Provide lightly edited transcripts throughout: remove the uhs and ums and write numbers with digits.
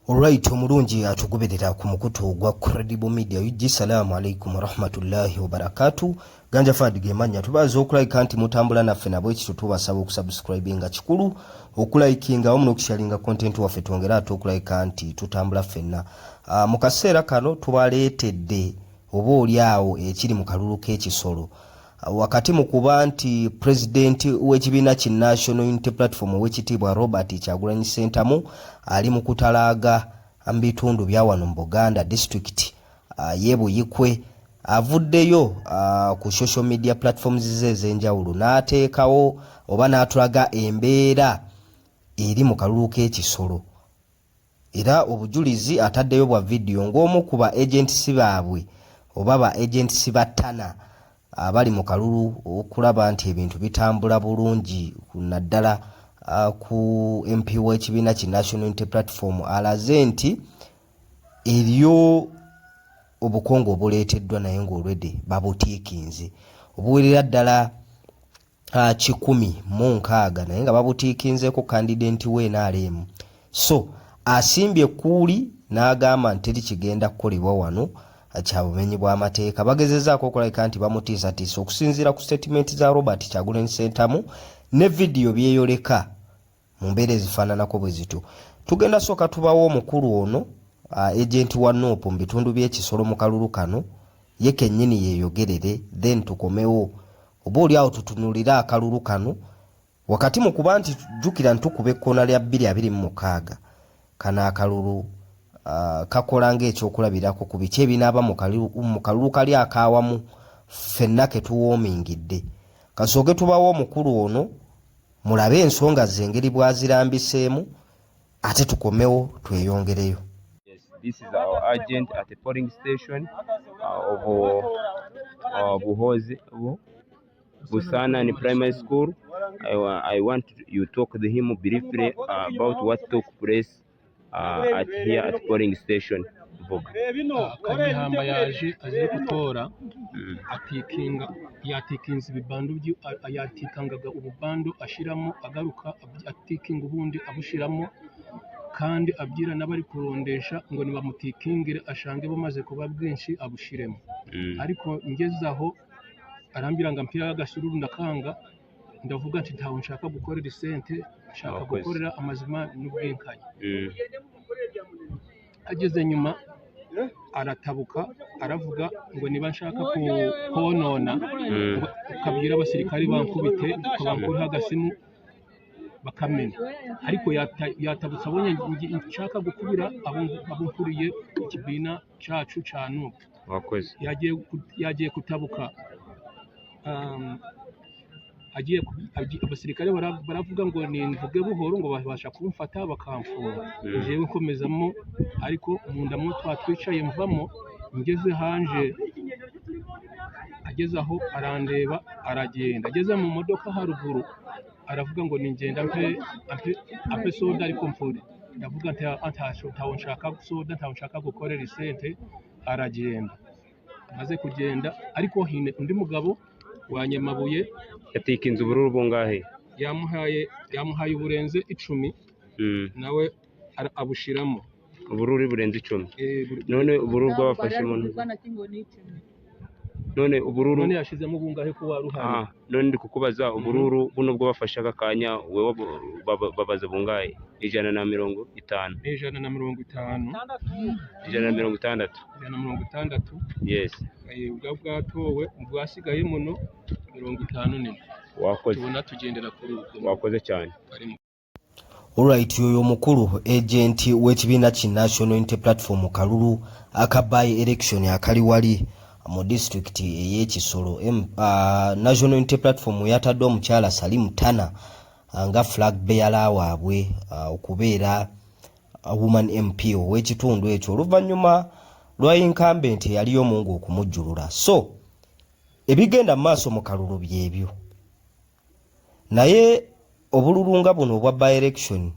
Alright, omulungi atugoberera ku mukutu gwa Credible Media. Assalamu alaikum warahmatullahi wabarakatuh. Ganja Fadi gemanya tubaza okulike anti mutambula naffe nabwe ekyo tubasaba okusubscribinga kikulu okulikinga omu nokusharinga content waffe twongera okulike anti tutambula ffenna. Mu kaseera kano tubaleetedde oba oli awo ekiri mu kalulu k'ekisolo wakati mu kuba nti president w'ekibiina ki National Unity Platform w'ekitiibwa Robert Kyagulanyi Ssentamu ali mu kutalaaga mbitundu bya wano mu Buganda district Yebuyikwe avuddeyo ku social media platforms ze ez'enjawulo n'ateekawo oba n'atulaga embeera eri mu kalulu k'ekisolo era obujulizi ataddeyo bwa video ng'omu ku ba agents baabwe oba ba agents battana abali mu kalulu okulaba nti ebintu bitambula bulungi naddala ku MP w'ekibiina ki National Unity Platform alaze nti eriyo obukongo obuleeteddwa naye ng'olwedde babutiikinze obuwerera ddala 116 naye nga babutiikinzeeko candidate we NRM. So asimbye kuuli n'agamba nti teri kigenda kukolebwa wano kyabumenyi bw'amateeka. Bagezezaako okulabika nti bamutiisatiisa okusinziira ku statement za Robert Kyagulanyi Ssentamu ne video byeyoleka mu mbeera ezifaananako bwe zito. Tugenda sooka tubawo omukulu ono agent wa NUP mu bitundu by'ekisolo mu kalulu kano ye kennyini yeeyogerere then tukomewo oba oli awo tutunulira akalulu kano wakati mu kuba nti jjukira ntukuba ekkoona lya 226 kano akalulu kakola ng'ekyokulabirako ku biki ebinaaba mu kalulu kali akaawamu ffenna ke tuwoomingidde. Kasooke tubawo omukulu ono mulabe ensonga ze engeri bw'azirambiseemu ate tukomewo tweyongereyo. Yes, this is our agent at the polling station of Buhozi, Busanani Primary School. I want you to talk to him briefly about what took place here at polling station. Kamihamba yaje aje gutora yatikinze ibibando yatikangaga ububando ashiramo agaruka atikinga ubundi abushiramo kandi abyira n'abari kurondesha ngo nibamutikingire ashange bamaze kuba bwinshi abushiremo ariko ngezaho arambira ngo mpira y'agasururu ndakanga ndavuga ati ntawe nshaka gukorera isente nshaka gukorera amazima n'ubwinkanye. Ageze nyuma aratabuka aravuga ngo niba nshaka konona ukabwira abasirikari bankubite bankuriho agasimu bakamena ariko yatabutse abonye nshaka gukubira abunkuriye ikibiina cyacu cya NUP. Yagiye kutabuka abasirikare baravuga ngo nimvuge buhoro ngo babasha kumfata bakamfunga jewe nkomezamo ariko mundamwe twatwicaye mvamo ngeze hanje ageze aho arandeba aragenda ageze mu modoka haruguru aravuga ngo ningenda ampe soda ariko mfure ndavuga nti ntawe nshaka soda ntawe nshaka gukorera isente aragenda maze kugenda ariko hine undi mugabo wanyamabuye yatikinze ubururu bungahe yamuhaye uburenze 10 nawe abushiramo ubururu burenze 10 none ubururu bw'abafashe muntu none yashizemo bungahe ko waruhanye none ndi kukubaza ubururu buno bw'abafashe akanya wewe babaza bungahe 150 160 yes bwatowe bwasigaye muno 54 wakoze tubona tugendera kuri wakoze cyane. Alright, yoyo mukulu agent w'ekibiina ki National Unity Platform kalulu akabaye election akali wali mu district ey'ekisolo. National Unity Platform yatadde omukyala Salim Tana nga flag bearer waabwe okubeera woman MP w'ekitundu ekyo oluvannyuma lwa incumbent yaliyo omungu okumujjulula. So ebigenda maaso mu kalulu byebyo naye obululunga buno obwa by election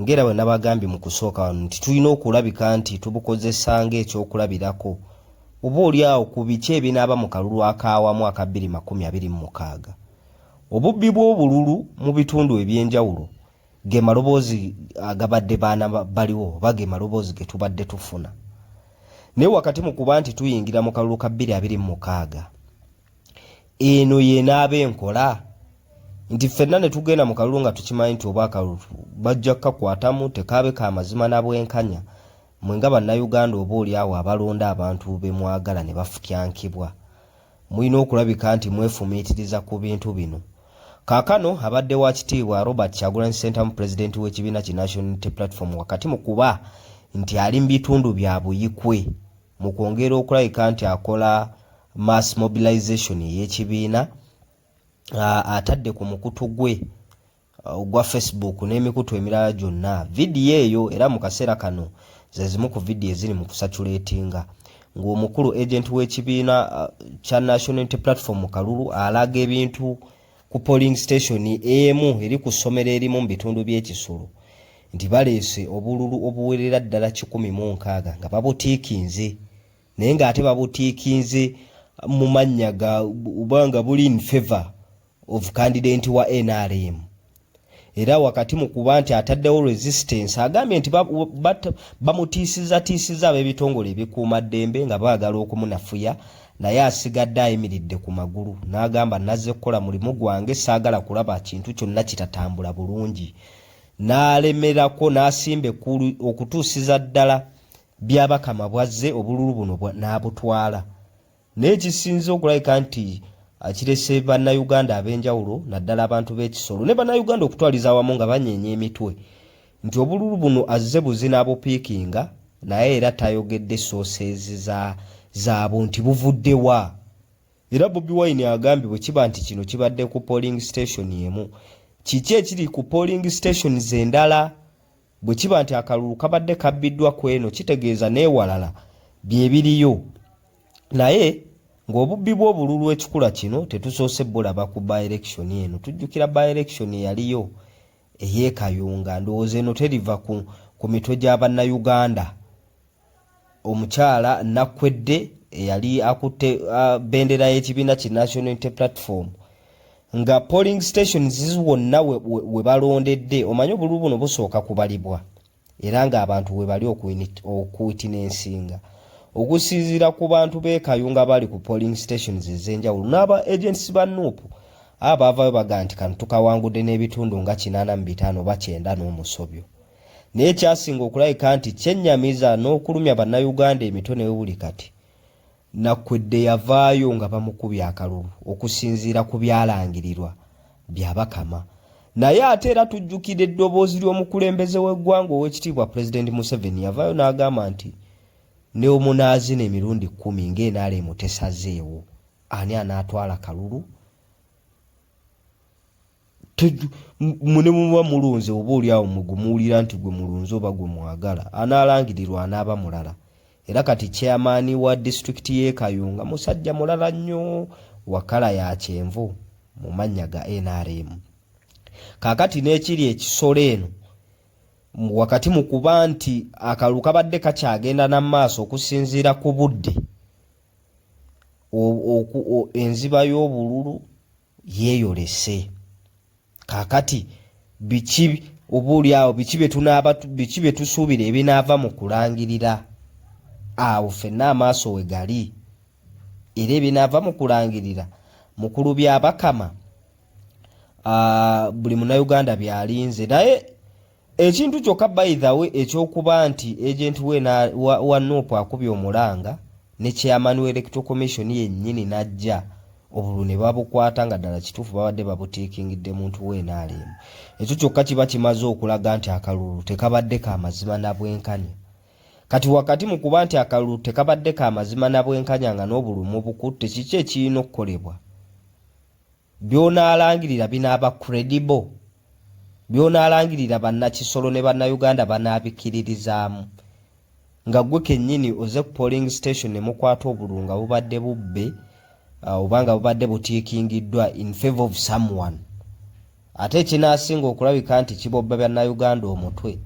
ngera bwe nabagambye mu kusooka wano nti tulina okulabika nti tubukozesa ng'ekyokulabirako oba oli awo ku biki ebinaaba mu kalulu akaawamu aka 2026. Obubbi bw'obululu mu bitundu ebyenjawulo ge maloboozi agabadde baana baliwo oba ge maloboozi ge tubadde tufuna. Naye wakati mu kuba nti tuyingira mu kalulu ka 2026 eno yenaaba enkola nti ffenna ne tugenda mu kalulu nga tukimanyi nti oba akalulu bajja kukakwatamu tekaabe ka mazima na bwenkanya mwe nga bannayuganda oba oli awo abalonda abantu be mwagala ne bafutyankibwa. Mulina okulabika nti mwefumiitiriza ku bintu bino. Kaakano abadde wa kitiibwa Robert Kyagulanyi Ssentamu pulezidenti w'ekibiina ki National Unity Platform wakati mu kuba nti ali mu bitundu bya buyikwe mu kwongera okulabika nti akola mass mobilization y'ekibiina atadde ku mukutu gwe ogwa Facebook n'emikutu emirala gyonna. Vidiyo eyo era mu kaseera kano ze zimu ku vidiyo eziri mu kusatulatinga ng'omukulu agent w'ekibiina kya National Unity Platform Kalulu alaga ebintu ku polling station emu eri ku ssomero erimu mu bitundu by'ekisulu nti baleese obululu obuwerera ddala 160 nga babutiikinze naye ng'ate babutiikinze mu mannya ubanga buli in favor of candidate wa NRM. Era wakati mu kuba nti ataddewo resistance agambye nti bamutiisiza ab'ebitongole ebikuuma ddembe nga baagala okumunafuya naye asigadde ayimiridde ku magulu n'agamba nazze kukola mulimu gwange saagala kulaba kintu kyonna kitatambula bulungi. N'alemerako n'asimba ekkulu okutuusiza ddala by'Abakama bwazze obululu buno n'abutwala. Naye kisinze okulabika nti kirese bannayuganda ab'enjawulo naddala abantu b'ekisolo ne bannayuganda okutwaliza awamu nga banyeenya emitwe nti obululu buno azze buzi n'abupiikinga naye era tayogedde sooses zaabo nti buvuddewa. Era Bobi Wine agambye bwe kiba nti kino kibadde ku polling station emu kiki ekiri ku polling stations endala bwe kiba nti akalulu kabadde kabbiddwa ku eno kitegeeza n'ewalala bye biriyo. Naye ng'obubbi bw'obululu ekikula kino tetusoose bulaba ku by-election eno. Tujjukira by-election yaliyo ey'Ekayunga ndowooza eno teriva ku mitwe gy'abannayuganda. Omukyala Nakwedde eyali akutte bendera y'ekibiina ki National Unity Platform nga polling stations wonna we balondedde omanyi obululu buno busooka kubalibwa era ng'abantu we bali okuwitinensinga okusinziira ku bantu b'Ekayunga bali ku polling stations ez'enjawulo n'aba agents ba NUP abaavayo baga nti kano tukawangudde n'ebitundu nga 85 oba 90 n'omusobyo. Naye kyasinga okulabika nti kyennyamiza n'okulumya bannayuganda emitwe ne buli kati Nakwedde yavaayo nga bamukubye akalulu okusinziira ku byalangirirwa by'Abakama. Naye ate era tujjukira eddoboozi ly'omukulembeze w'eggwanga ow'ekitiibwa Pulezidenti Museveni yavaayo n'agamba nti ne omunaazina emirundi 10 ng'enaale tesazeewo ani anaatwala kalulu. Mune muba mulunze oba oli awo mugumuwulira nti gwe mulunze oba gwe mwagala anaalangirirwa anaaba mulala. Era kati chairman wa district y'e Kayunga musajja mulala nnyo wakala ya kyenvu mu mannya ga NRM. Kaakati n'ekiri ekisolo eno wakati mu kuba nti akalulu kabadde kakyagenda n'amaaso okusinziira ku budde enziba y'obululu yeeyolese. Kaakati biki obuuli awo biki bye tusuubira ebinaava mu kulangirira awo ffenna amaaso we gali era ebinaava mu kulangirira mukulu by'Abakama buli munnayuganda byalinze. Naye ekintu kyokka by the way ekyokuba nti agent wa NUP akubye omulanga ne chairman w'Electoral Commission yennyini najja obululu ne babukwata nga ddala kituufu babadde babutiikingidde muntu w'NRM. Ekyo kyokka kiba kimaze okulaga nti akalulu tekabadde ka mazima na bwenkanya. Kati wakati mu kuba nti akalulu tekabadde ka mazima na bwenkanya nga n'obulumu bukutte kiki ekirina okukolebwa? By'onaalangirira binaaba credible, by'onaalangirira bannakisolo ne bannayuganda banaabikiririzaamu nga gwe kennyini oze ku polling station ne mukwata obululu nga bubadde bubbe obanga bubadde butiikingiddwa in favor of someone. Ate ekinaasinga okulabika nti kibobba bannayuganda omutwe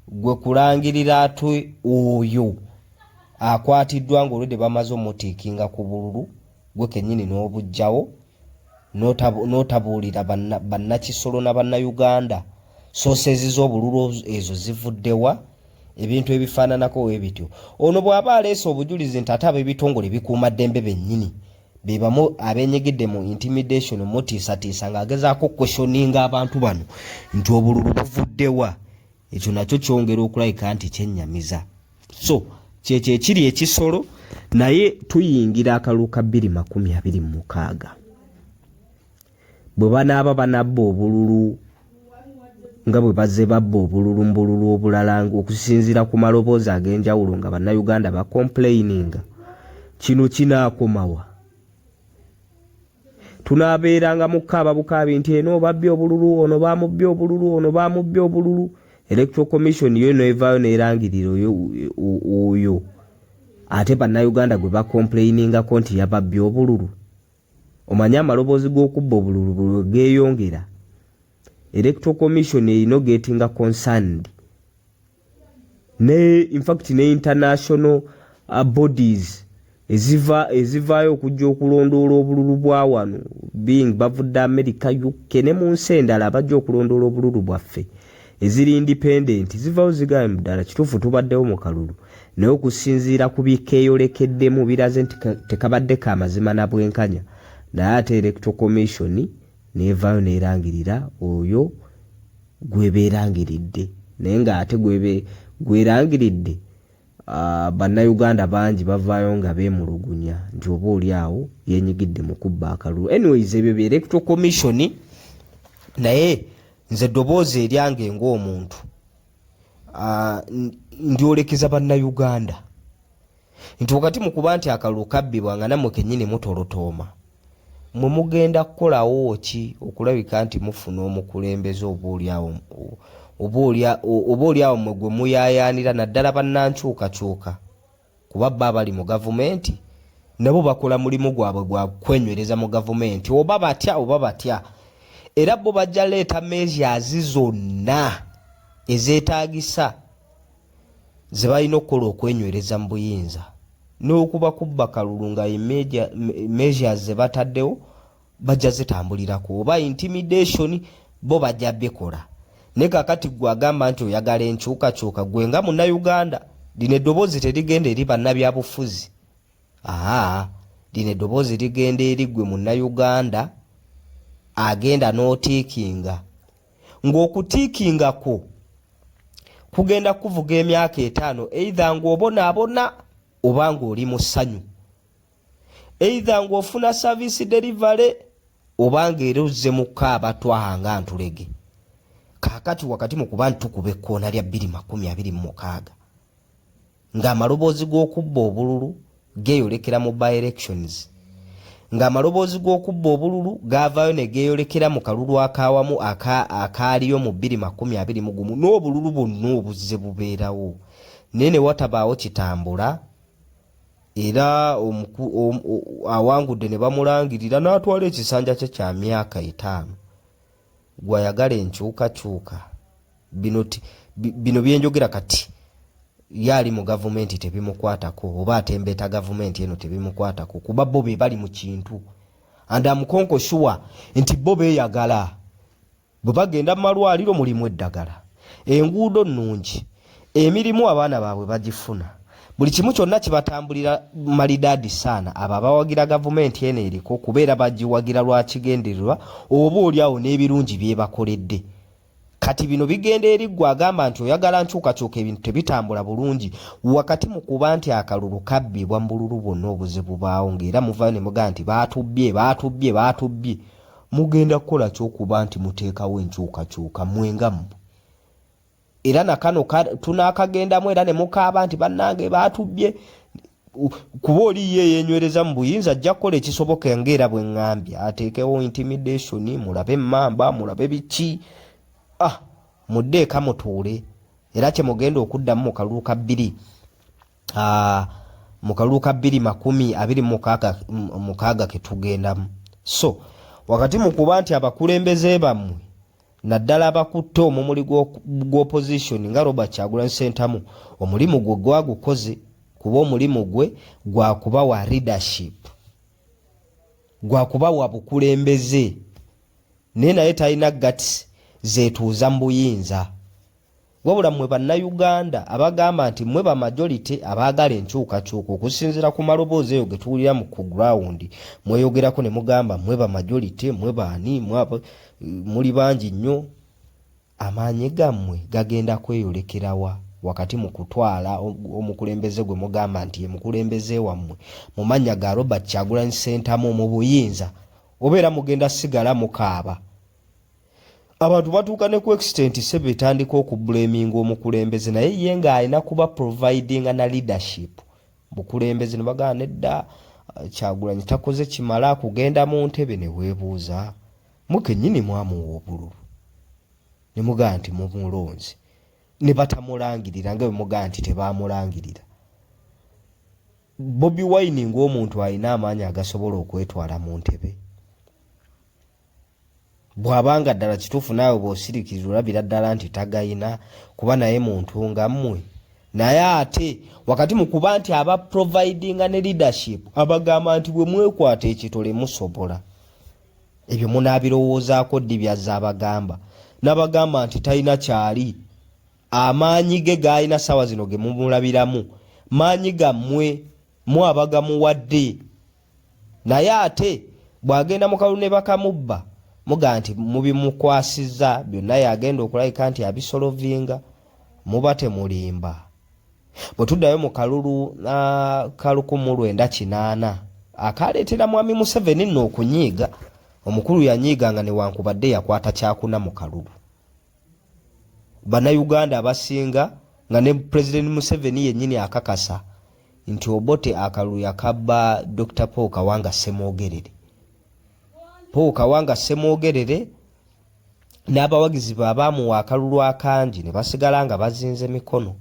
gwe kulangirira atwe oyo akwatiddwa ng'olwedde bamaze omutiikinga ku bululu gwe kennyini n'obujjawo n'otabuulira bannakisolo na bannayuganda sources z'obululu ezo zivuddewa ebintu ebifaananako ebityo. Ono bw'aba aleese obujulizi nti ate ab'ebitongole bikuuma ddembe bennyini be bamu abeenyigidde mu intimidation mutiisatiisa ng'agezaako questioninga abantu bano nti obululu buvuddewa, ekyo nakyo kyongera okulayika nti kyennyamiza. So kyekyo ekiri ekisolo, naye tuyingira akalulu ka 2026 bwe banaaba banabba obululu nga bwe bazze babba obululu mu bululu obulala okusinziira ku maloboozi ag'enjawulo nga bannayuganda bacomplaininga, kino kinaakomawa? Tunaabeeranga mukaaba bukaabi nti eno babbye obululu, ono baamubbye obululu, ono baamubbye obululu. Electoral Commission yo neevaayo neerangirira oyo ate bannayuganda gwe bacomplainingako nti yababbye obululu. Omanye amaloboozi g'okubba obululu geeyongera, Electoral Commission erina getting concerned ne in fact ne international bodies ezivaayo okujja okulondoola obululu bwa wano being bavudde America, UK ne mu nsi endala bajja okulondoola obululu bwaffe eziri independent zivaayo zigambe ddala kituufu tubaddewo mu kalulu, naye okusinziira ku bikeeyolekeddemu biraze nti tekabadde ka mazima na bwenkanya. Naye ate Electoral Commission neevaayo neerangirira oyo gwe beerangiridde, naye ng'ate gwerangiridde bannayuganda bangi bavaayo nga beemulugunya nti oba oli awo yeenyigidde mu kubba akalulu. Anyways, ebyo bye Electoral Commission, naye nze ddoboozi eryange ng'omuntu ndyolekeza bannayuganda nti wakati mu kuba nti akalulu kabbibwa nga nammwe kennyini mutolotooma, mwe mugenda kukolawo ki okulabika nti mufuna omukulembeze oba oliawo mwe gwe muyaayaanira, naddala bannankyukakyuka, kuba bba abali mu gavumenti nabo bakola mulimu gwabwe gwa kwenywereza mu gavumenti oba batya, era bo bajja leeta measures zonna ezeetaagisa ze balina okukola okwenywereza mu buyinza, n'okuba kubba kalulu nga measures ze bataddewo bajja zitambulirako, oba intimidation bo bajja bikola. Ne kakati gwe agamba nti oyagala enkyukakyuka, gwe nga munnayuganda lino eddoboozi terigenda eri bannabyabufuzi, lino eddoboozi ligenda eri gwe munnayuganda agenda n'otiikinga, ng'okutiikingako kugenda kuvuga emyaka 5 either ng'obonaabona oba ng'oli mu ssanyu, either ng'ofuna service delivery oba ng'era ozze mu kaaba twahanga ntulege. Kaakati wakati mu kuba ntukuba ekkoona lya 2026 ng'amaloboozi g'okubba obululu geeyolekera mu by-elections, ng'amaloboozi g'okubba obululu gaavaayo ne geeyolekera mu kalulu akaawamu akaaliyo mu 2021 n'obululu bwonna obuzze bubeerawo, naye ne watabaawo kitambula, era awangudde ne bamulangirira n'atwala ekisanja kye kya myaka 5. Gwayagala enkyukakyuka bino byenjogera kati yali mu gavumenti tebimukwatako, oba atembeeta gavumenti eno tebimukwatako, kuba bo be bali mu kintu, and I'm sure nti bo beeyagala. Bwe bagenda mu malwaliro mulimu eddagala, enguudo nnungi, emirimu abaana baabwe bagifuna, buli kimu kyonna kibatambulira malidaadi saana. Abo abawagira gavumenti eno eriko kubeera bagiwagira lwakigendererwa oba oliawo n'ebirungi byebakoledde. Kati bino bigenda eri gwe agamba nti oyagala nkyukakyuka ebintu tebitambula bulungi, wakati mu kuba nti akalulu kabbibwa mu bululu bwonna obuzibu baawo, ng'era muvaayo ne mugaa nti baatubbye, mugenda kukola ky'okuba nti muteekawo enkyukakyuka mwengamu. Era nakano tunaakagendamu era ne mukaaba nti bannange baatubbye, kuba oli ye yeenywereza mu buyinza ajja kukola ekisoboka ng'era bwe ŋŋambye, ateekewo intimidation, mulabe emmamba, mulabe biki, muddeeka mutuule, era kye mugenda okuddamu mu kalulu ka 2026 ke tugendamu. So wakati mu kuba nti abakulembeze bammwe naddala abakutte omumuli gw'opposition nga Robert Kyagulanyi Ssentamu, omulimu gwe gwagukoze, kuba omulimu gwe gwakuba wa leadership, gwakuba wa bukulembeze, naye naye talina guts zetuuza mu buyinza. Wabula mmwe bannayuganda abagamba nti mmwe ba majority abaagala enkyukakyuka okusinziira ku maloboozi eyo ge tuwulira ku ground mweyogerako ne mugamba mmwe ba majority mmwe baani muli bangi nnyo. Amaanyi gammwe gagenda kweyolekerawa wakati mu kutwala omukulembeze gwe mugamba nti ye mukulembeze wammwe mu mannya ga Robert Kyagulanyi Ssentamu mu buyinza, obeera mugenda sigala mukaaba. Abantu batuuka ne ku extent se betandika okublaminga omukulembeze naye ye ng'alina kuba providing na leadership. Bukulembeze ne bagamba nedda Kyagulanyi takoze kimala kugenda mu ntebe ne weebuuza mukennyini mwamuwa obululu ne mugamba nti mumulonzi ne batamulangirira nga bwe mugamba nti tebaamulangirira. Bobi Wine ng'omuntu alina amaanyi agasobola okwetwala mu ntebe. Bw'abanga ddala kituufu naawe bw'osirikirira olabira ddala nti tagayina kuba naye muntu nga mmwe. Naye ate wakati mu kuba nti aba providinga ne leadership abagamba nti bwe mwekwata ekitole musobola. Ebyo munaabirowoozaako ddi byazza abagamba. N'abagamba nti talina kyali. Amaanyi ge g'alina ssaawa zino ge mumulabiramu maanyi gammwe mu abagamuwadde. Naye ate bw'agenda mu kalulu ne bakamubba muga nti mubimukwasizza byonna yagenda okulayika nti abisolovinga muba temulimba. Bwe tuddayo mu kalulu kalukumu 1998 akaleetera mwami Museveni nno okunyiiga, omukulu yanyiiganga newankubadde yakwata kyakuna mu kalulu. Bannayuganda abasinga nga ne President Museveni yennyini akakasa nti Obote akalulu yakabba Dr. Paul Kawanga Ssemwogerere. Paul Kawanga Ssemwogerere n'abawagizi baabamuwa akalulu akangi ne basigala nga bazinze mikono.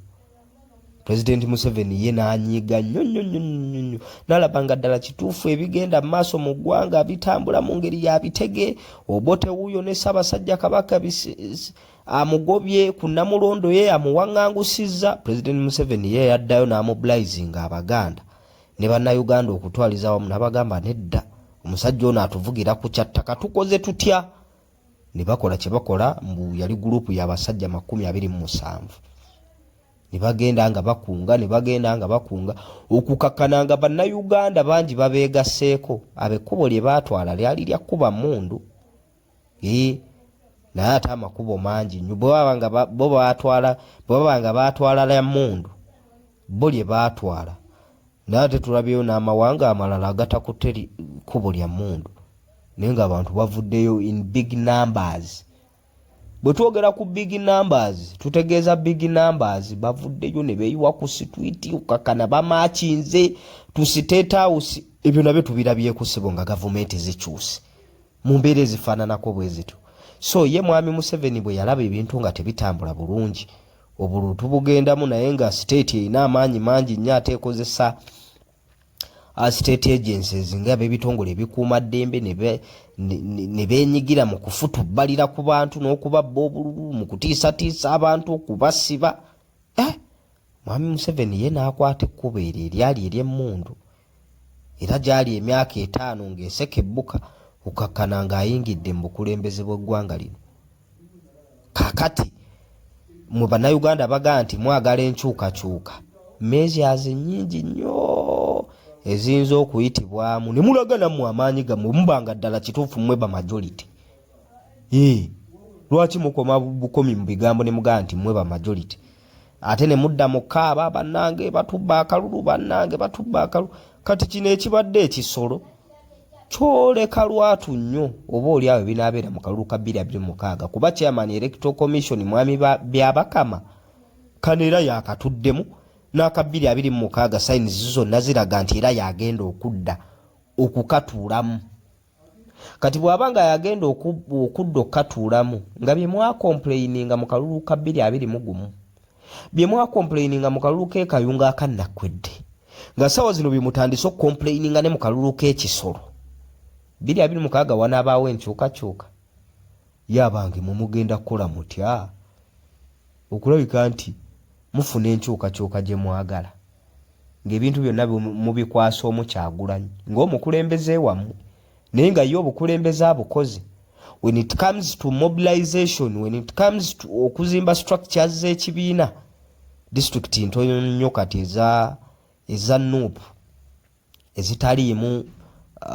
President Museveni ye n'anyiiga nnyo n'alaba nga ddala kituufu ebigenda mu maaso mu ggwanga bitambula mu ngeri ya bitege. Obote wuuyo ne Ssaabasajja Kabaka amugobye ku Namulondo ye amuwaŋŋangusizza. President Museveni ye yaddayo n'amobilizinga Abaganda ne bannayuganda okutwaliza wamu n'abagamba nedda omusajja ono atuvugira ku kyattaka tukoze tutya. Ne bakola kye bakola mbu yali gurupu y'abasajja 27. Ne bagenda nga bakunga okukakkananga bannayuganda bangi babeegaseeko. Abekkubo lye baatwala lyali lya kkuba mmundu. Naye ate amakubo mangi nnyo bwe babanga baatwala lya mmundu bo lye baatwala. Naye ate tulabyeyo n'amawanga amalala agatakutte kkubo lya mmundu naye ng'abantu bavuddeyo in big numbers. Bwe twogera ku big numbers tutegeeza big numbers bavuddeyo ne beeyiwa ku sitwiti okakana bamaakinze tu State House. Ebyo nabyo tubirabyeko ssebo nga gavumenti zikyuse mu mbeera ezifaananako bwe zityo. So ye mwami Museveni bwe yalaba ebintu nga tebitambula bulungi obululu tubugendamu naye nga state erina amaanyi mangi nnyo ate ekozesa state agencies nga ab'ebitongole ebikuuma ddembe ne beenyigira mu kufutubbalira ku bantu n'okubabba obululu mu kutiisatiisa abantu okubasiba. Mwami Museveni ye n'akwata ekkubo eryo eryali ery'emmundu era gyali emyaka 5 ng'eseka ebbuka okukakkana ng'ayingidde mu bukulembeze bw'eggwanga lino. Kaakati mu bannayuganda bagamba nti mwagala enkyukakyuka measures nnyingi nnyo eziyinza okuyitibwamu ne mulaga nammwe amaanyi gammwe mubanga ddala kituufu mmwe ba majority. Lwaki mukoma bukomi mu bigambo ne mugamba nti mmwe ba majority ate ne mudda mu kaaba bannange batubba akalulu bannange batubba akalulu. Kati kino ekibadde ekisolo kyoleka lwatu nnyo oba oli awo binaabeera mu kalulu ka 2026 kuba chairman electoral commission mwami Byabakama kano era yakatuddemu n'aka 2026 sayinizi zonna ziraga nti era yagenda okudda okukatuulamu. Kati bw'abanga yagenda okudda okukatuulamu nga bye mwakomplaininga mu kalulu ka 2021 bye mwakomplaininga mu kalulu k'ekayunga akannakwedde nga ssaawa zino bye mutandise okukomplaininga ne mu kalulu k'ekisolo 2026 wanaabaawo enkyukakyuka. Yabange mumugenda kukola mutya okulabika nti mufuna enkyukakyuka gye mwagala ng'ebintu byonna mubikwasa omu Kyagulanyi ng'omukulembeze wammwe naye nga ye obukulembeze abukoze when it comes to mobilization, when it comes to okuzimba structures z'ekibiina, district ntono nnyo kati eza Nuupu ezitaliimu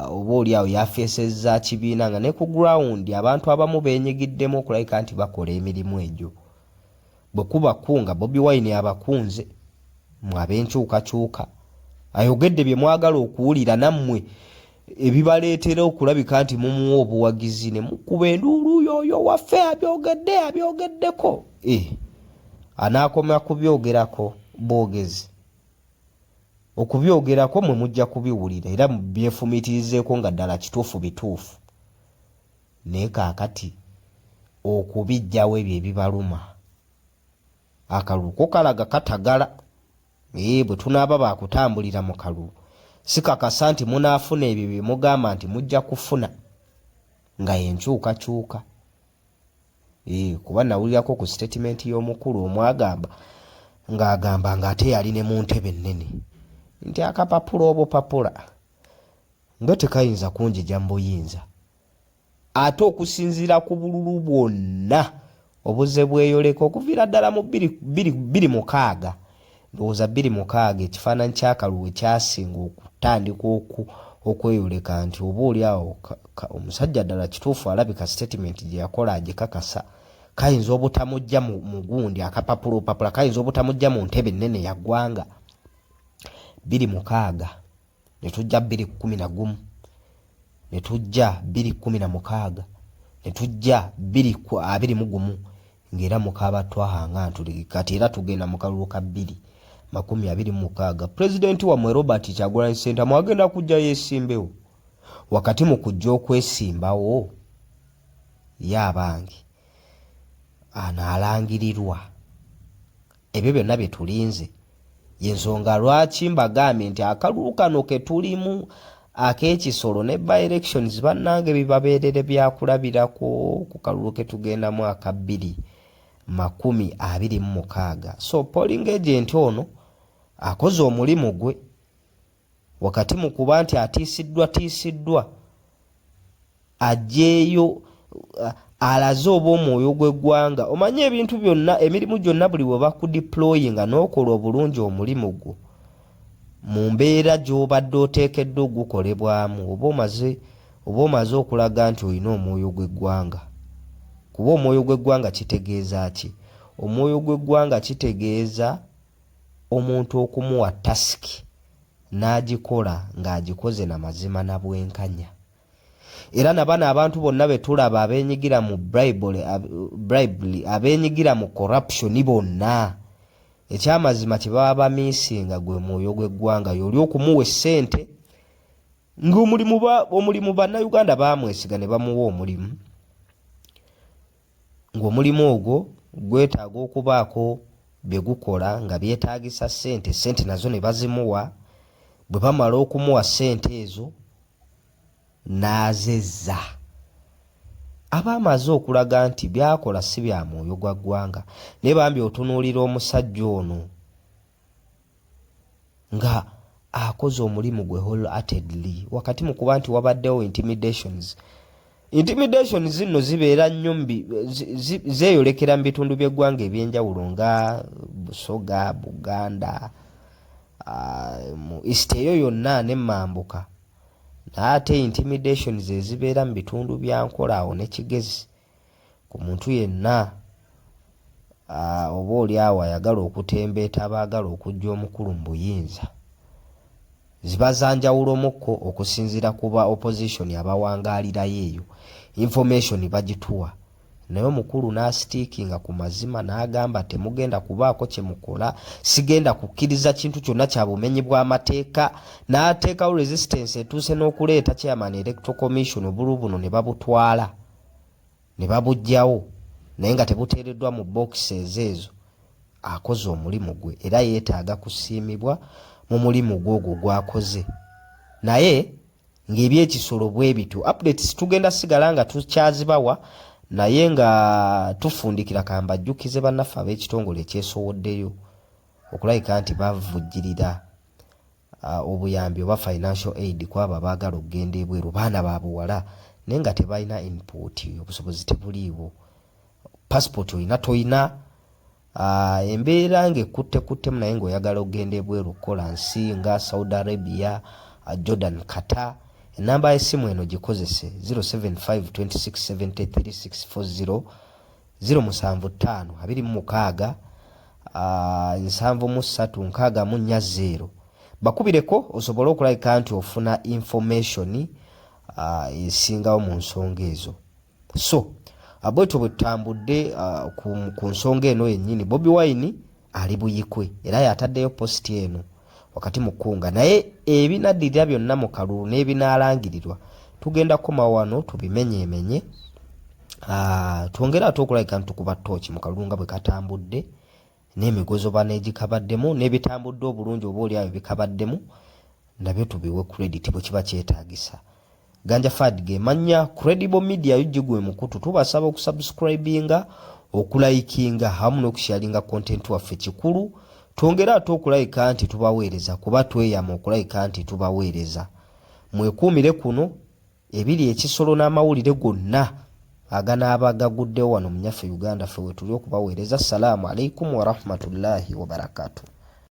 oba oliawo yafeesezza kibiina nga ne ku ground abantu abamu beenyigiddemu okulabika nti bakola emirimu egyo. Bwe kuba kunga Bobi Wine abakunze mu ab'enkyukakyuka ayogedde bye mwagala okuwulira nammwe ebibaleetera okulabika nti mumuwa obuwagizi ne mukuba enduulu yoyo waffe abyogeddeko. Anaakoma kubyogerako boogezi. Okubyogerako mwe mujja kubiwulira era byefumitirizeeko nga ddala kituufu bituufu. Naye kaakati okubijjawo ebyo ebibaluma akalulu ko kalaga katagala. Bwe tunaaba baakutambulira mu kalulu sikakasa nti munaafuna ebyo bye mugamba nti mujja kufuna nga yenkyukakyuka. Kuba nawulirako ku statement y'omukulu omwagamba ng'agamba ng'ate yali ne mu ntebe ennene nti akapapula obupapula nga tekayinza kunjija mu buyinza. Ate okusinziira ku bululu bwonna obuze bweyoleka okuviira ddala mu 2026 ndowooza 2026 ekifaananyi ky'akalulu kyasinga okutandika okweyoleka nti oba oliawo omusajja ddala kituufu alabika statement gye yakola agikakasa kayinza obutamujja mu gundi akapapula kayinza obutamujja mu ntebe ennene ya ggwanga. 2026 ne tujja 2011 ne tujja 2016 ne tujja 2021 ng'era mukaba twahanga ntuli kati era tugenda mu kalulu ka 2026. Pulezidenti wamwe Robert Kyagulanyi Ssentamu agenda kujja yeesimbewo. Wakati mu kujja okwesimbawo y'abange anaalangirirwa. Ebyo byonna bye tulinze y'ensonga lwaki mbagambye nti akalulu kano ke tulimu ak'ekisolo ne by-elections bannange bibabeerere byakulabirako ku kalulu ke tugendamu aka 2026. So polling agent ono akoze omulimu gwe wakati mu kuba nti atiisiddwa ajjeeyo alaze oba omwoyo gw'eggwanga. Omanye ebintu byonna emirimu gyonna buli we bakudeployinga n'okola obulungi omulimu gwo mu mbeera gy'obadde oteekeddwa ogukolebwamu oba omaze okulaga nti olina omwoyo gw'eggwanga. Kuba omwoyo gw'eggwanga kitegeeza ki? Omwoyo gw'eggwanga kitegeeza omuntu okumuwa tasiki n'agikola ng'agikoze na mazima na bwenkanya. Era nabano abantu bonna be tulaba abeenyigira mu bribery abeenyigira mu corruption bonna ekyamazima kye baba bamiisinga gwe mwoyo gw'eggwanga yoli okumuwa essente ng'omulimu bannayuganda baamwesiga ne bamuwa omulimu ng'omulimu ogwo gwetaaga okubaako bye gukola nga byetaagisa ssente nazo ne bazimuwa. Bwe bamala okumuwa ssente ezo n'azezza aba amaze okulaga nti byakola si bya mwoyo gwa ggwanga. Naye bambi otunuulira omusajja ono nga akoze omulimu gwe wholeheartedly wakati mu kuba nti wabaddewo intimidations zino zibeera nnyo mbi zeeyolekera mu bitundu by'eggwanga ebyenjawulo nga Busoga, Buganda, mu East eyo yonna ne Mambuka. Ate intimidations ezibeera mu bitundu bya nkolaawo ne Kigezi ku muntu yenna oba oliawo ayagala okutembeeta abaagala okujja omukulu mu buyinza ziba zanjawulomukko okusinziira kuba opposition abawangaalirayo eyo information bagituwa. Naye omukulu n'asitiikinga ku mazima n'agamba temugenda kubaako kye mukola, sigenda kukkiriza kintu kyonna kya bumenyi bw'amateeka. N'ateekawo resistance etuuse n'okuleeta chairman electoral commission obulu buno ne babutwala ne babugjawo naye nga tebuteereddwa mu boxes ezo. Akoze omulimu gwe era yeetaaga kusiimibwa mu mulimu gw'ogwo gwakoze. Naye ng'ebyekisolo bwe bityo updates tugenda sigala nga tukyazibawa naye nga tufundikira kambajjukize bannaffe ab'ekitongole ekyesowoddeyo okulabika nti bavujjirira obuyambi oba financial aid kwabo abaagala okugenda ebweru baana ba buwala nenga tebalina input obusobozi tebuliiwo. Passport oyina toyina, embeera ng'ekutte naye ng'oyagala ogenda ebweru okukola nsi nga Saudi Arabia, Jordan, Qatar. Enamba y'essimu eno gikozese 07526733640 075 26 736 bakubireko osobole okulabika nti ofuna information esingawo mu nsonga ezo. So bwetyo bwetutambudde ku nsonga eno yennyini, Bobi Wine ali buyikwe era yataddeyo post eno wakati mu kkunga, naye ebinaddirira byonna mu kalulu n'ebinaalangirirwa tugenda koma wano tubimenyeemenye, twongera ate okulabika nti tukuba ttooki mu kalulu nga bwe katambudde, n'emigozoba n'egikabaddemu n'ebitambudde obulungi oba oli ayo bikabaddemu, nabyo tubiwe credit bwe kiba kyetaagisa. Ganja Fad ge manya Credible Media yujjigwe mukutu, tubasaba okusubscribinga, okulayikinga hamu n'okusharinga content waffe kikulu. Twongera ate okulayika nti tubaweereza kuba tweyama okulayika nti tubaweereza. Mwekuumire kuno ebiri ekisolo n'amawulire gonna aganaaba gaguddewo wano mu nnyaffe Uganda ffe we tuli okubaweereza. Assalamu alaikum wa rahmatullahi wa barakatuh.